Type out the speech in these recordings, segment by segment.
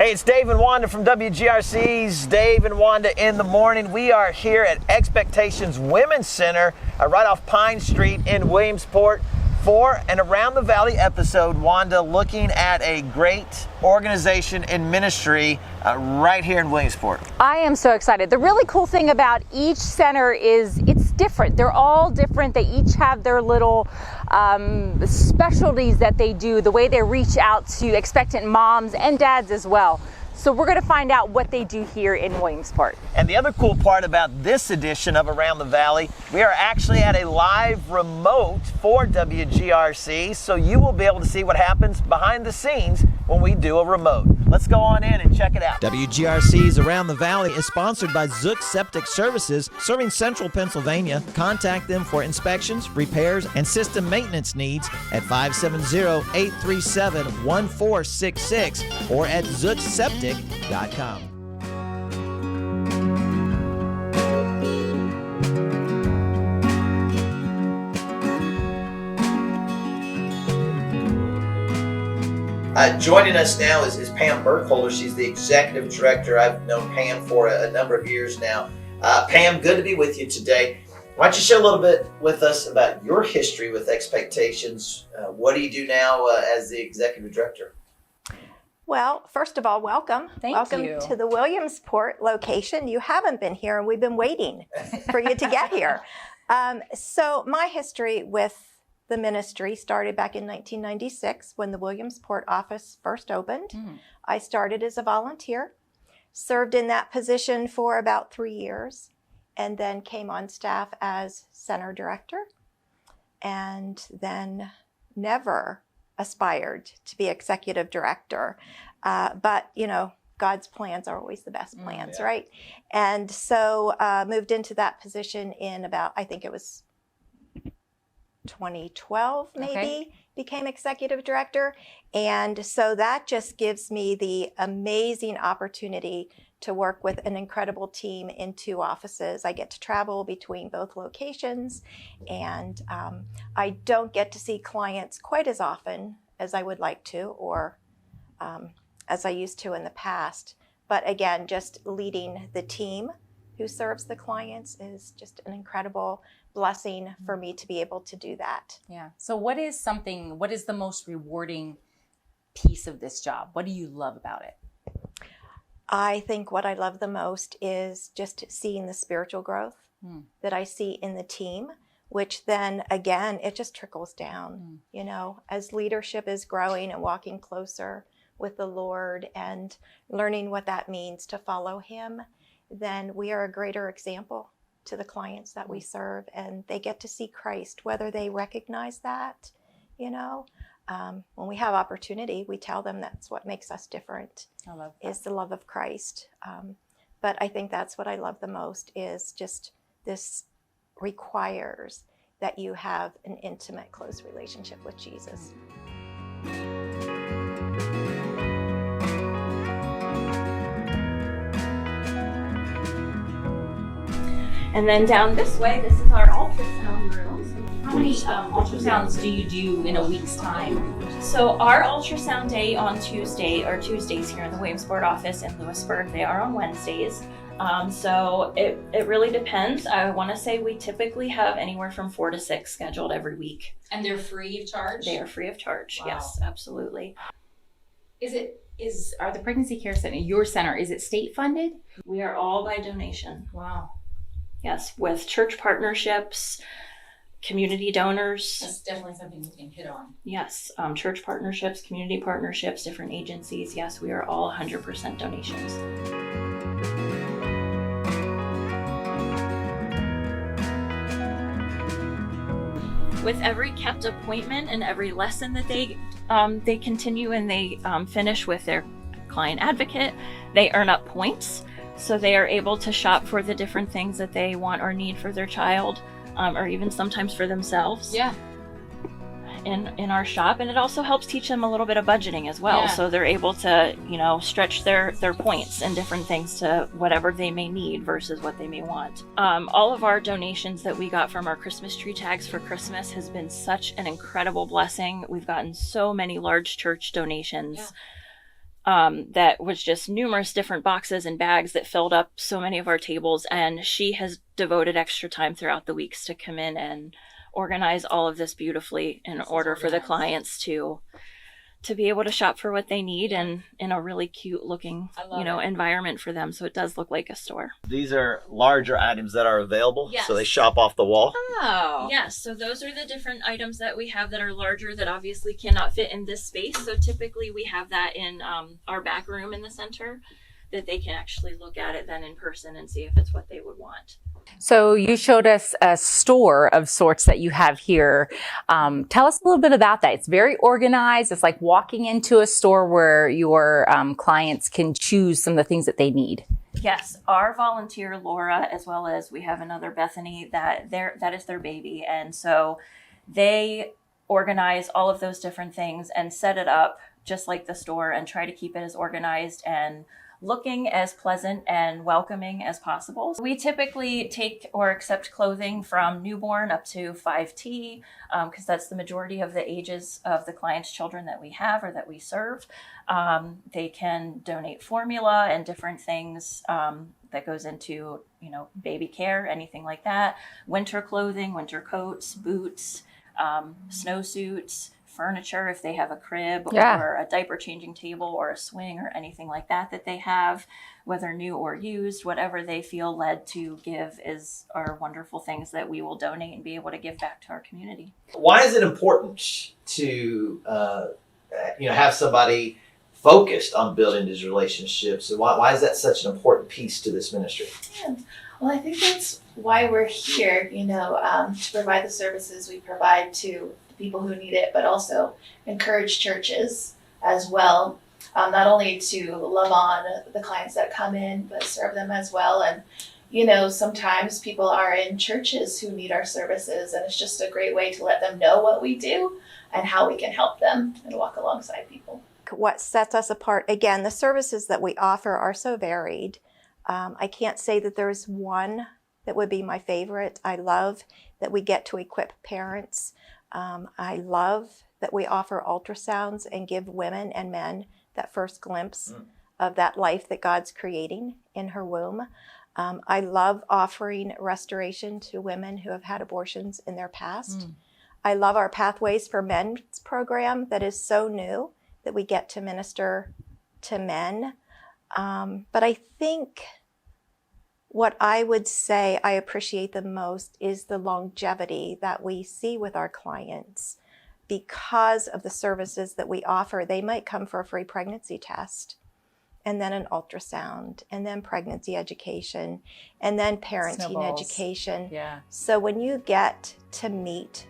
Hey, it's Dave and Wanda from WGRC's Dave and Wanda in the Morning. We are here at Expectations Women's Center right off Pine Street in Williamsport for an Around the Valley episode. Wanda, looking at a great organization and ministry right here in Williamsport. I am so excited. The really cool thing about each center is it's different. They're all different. They each have their little specialties that they do, the way they reach out to expectant moms and dads as well. So we're going to find out what they do here in Williamsport. And the other cool part about this edition of Around the Valley, we are actually at a live remote for WGRC, so you will be able to see what happens behind the scenes when we do a remote. Let's go on in and check it out. WGRC's Around the Valley is sponsored by Zook Septic Services, serving central Pennsylvania. Contact them for inspections, repairs, and system maintenance needs at 570-837-1466 or at ZookSeptic.com. Joining us now is Pam Burkholder. She's the executive director. I've known Pam for a number of years now. Pam, good to be with you today. Why don't you share a little bit with us about your history with Expectations? What do you do now as the executive director? Well, first of all, welcome. Thank you. To the Williamsport location. You haven't been here, and we've been waiting for you to get here. So my history with the ministry started back in 1996 when the Williamsport office first opened. I started as a volunteer, served in that position for about 3 years, and then came on staff as center director, and then never aspired to be executive director. But, you know, God's plans are always the best plans, right? And so moved into that position in about, I think it was 2012 maybe, became executive director. And so that just gives me the amazing opportunity to work with an incredible team in 2 offices. I get to travel between both locations, and I don't get to see clients quite as often as I would like to, or as I used to in the past. But again, just leading the team who serves the clients is just an incredible blessing for me to be able to do that. Yeah. So what is the most rewarding piece of this job? What do you love about it? I think what I love the most is just seeing the spiritual growth that I see in the team, which then again, it just trickles down, you know, as leadership is growing and walking closer with the Lord and learning what that means to follow Him, then we are a greater example to the clients that we serve, and they get to see Christ, whether they recognize that, you know. When we have opportunity, we tell them that's what makes us different. I love that. Is the love of Christ. But I think that's what I love the most, is just this requires that you have an intimate, close relationship with Jesus. And then down this way, this is our ultrasound room. How many ultrasounds do you do in a week's time? So our ultrasound day on Tuesday, or Tuesdays here in the Williamsport office in Lewisburg, they are on Wednesdays. So it really depends. I want to say we typically have anywhere from 4 to 6 scheduled every week. And they're free of charge? They are free of charge. Wow. Yes, absolutely. Are the pregnancy care center, your center, is it state funded? We are all by donation. Wow. Yes, with church partnerships, community donors. That's definitely something we can hit on. Yes, church partnerships, community partnerships, different agencies. Yes, we are all 100% donations. With every kept appointment and every lesson that they continue and they finish with their client advocate, they earn up points. So they are able to shop for the different things that they want or need for their child, or even sometimes for themselves. Yeah. In our shop, and it also helps teach them a little bit of budgeting as well. Yeah. So they're able to, you know, stretch their points and different things to whatever they may need versus what they may want. All of our donations that we got from our Christmas tree tags for Christmas has been such an incredible blessing. We've gotten so many large church donations. Yeah. that was just numerous different boxes and bags that filled up so many of our tables. And she has devoted extra time throughout the weeks to come in and organize all of this beautifully in order for the clients to be able to shop for what they need and in a really cute looking, environment for them. So it does look like a store. These are larger items that are available, Yes. so they shop off the wall. Oh. Yes, so those are the different items that we have that are larger that obviously cannot fit in this space. So typically we have that in our back room in the center that they can actually look at it then in person and see if it's what they would want. So you showed us a store of sorts that you have here. Tell us a little bit about that. It's very organized. It's like walking into a store where your clients can choose some of the things that they need. Yes, our volunteer Laura, as well as we have another Bethany, that is their baby, and so they organize all of those different things and set it up just like the store and try to keep it as organized and looking as pleasant and welcoming as possible. We typically take or accept clothing from newborn up to 5T, because that's the majority of the ages of the clients' children that we have or that we serve. They can donate formula and different things that goes into, baby care, anything like that. Winter clothing, winter coats, boots, snowsuits, furniture if they have a crib or a diaper changing table or a swing or anything like that they have, whether new or used, whatever they feel led to give are wonderful things that we will donate and be able to give back to our community. Why is it important to have somebody focused on building these relationships? And why is that such an important piece to this ministry? Yeah. Well, I think that's why we're here, to provide the services we provide to people who need it, but also encourage churches as well, not only to love on the clients that come in, but serve them as well. And, sometimes people are in churches who need our services, and it's just a great way to let them know what we do and how we can help them and walk alongside people. What sets us apart, again, the services that we offer are so varied. I can't say that there's one that would be my favorite. I love that we get to equip parents. I love that we offer ultrasounds and give women and men that first glimpse of that life that God's creating in her womb. I love offering restoration to women who have had abortions in their past. I love our Pathways for Men's program that is so new that we get to minister to men. But I think what I would say I appreciate the most is the longevity that we see with our clients because of the services that we offer. They might come for a free pregnancy test, and then an ultrasound, and then pregnancy education, and then parenting education. Yeah. So when you get to meet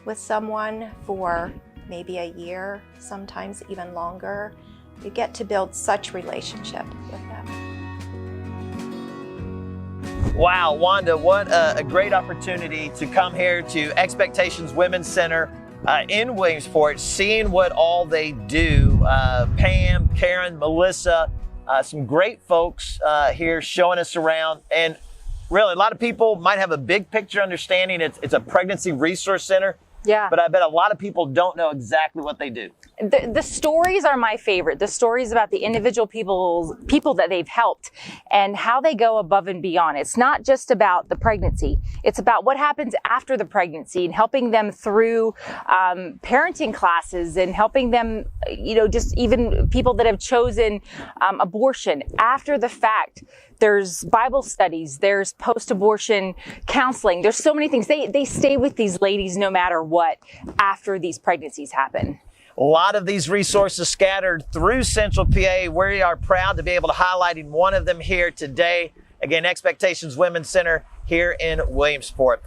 with someone for maybe a year, sometimes even longer, you get to build such relationship with them. Wow, Wanda, what a great opportunity to come here to Expectations Women's Center in Williamsport, seeing what all they do. Pam, Karen, Melissa, some great folks here showing us around. And really, a lot of people might have a big picture understanding. It's a pregnancy resource center. Yeah. But I bet a lot of people don't know exactly what they do. The stories are my favorite. The stories about the individual people that they've helped and how they go above and beyond. It's not just about the pregnancy. It's about what happens after the pregnancy and helping them through parenting classes and helping them, just even people that have chosen abortion after the fact. There's Bible studies, there's post-abortion counseling. There's so many things. They stay with these ladies no matter what after these pregnancies happen. A lot of these resources scattered through Central PA. We are proud to be able to highlight one of them here today. Again, Expectations Women's Center here in Williamsport.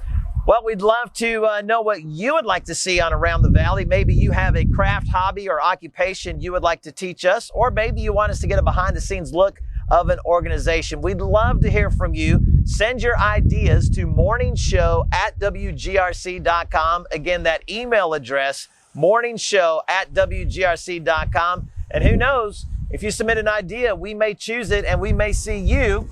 Well, we'd love to know what you would like to see on Around the Valley. Maybe you have a craft, hobby, or occupation you would like to teach us, or maybe you want us to get a behind-the-scenes look of an organization. We'd love to hear from you. Send your ideas to morningshow@wgrc.com. Again, that email address, morningshow@wgrc.com. And who knows, if you submit an idea, we may choose it and we may see you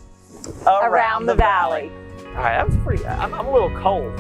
Around the Valley. All right, that was pretty, I'm a little cold.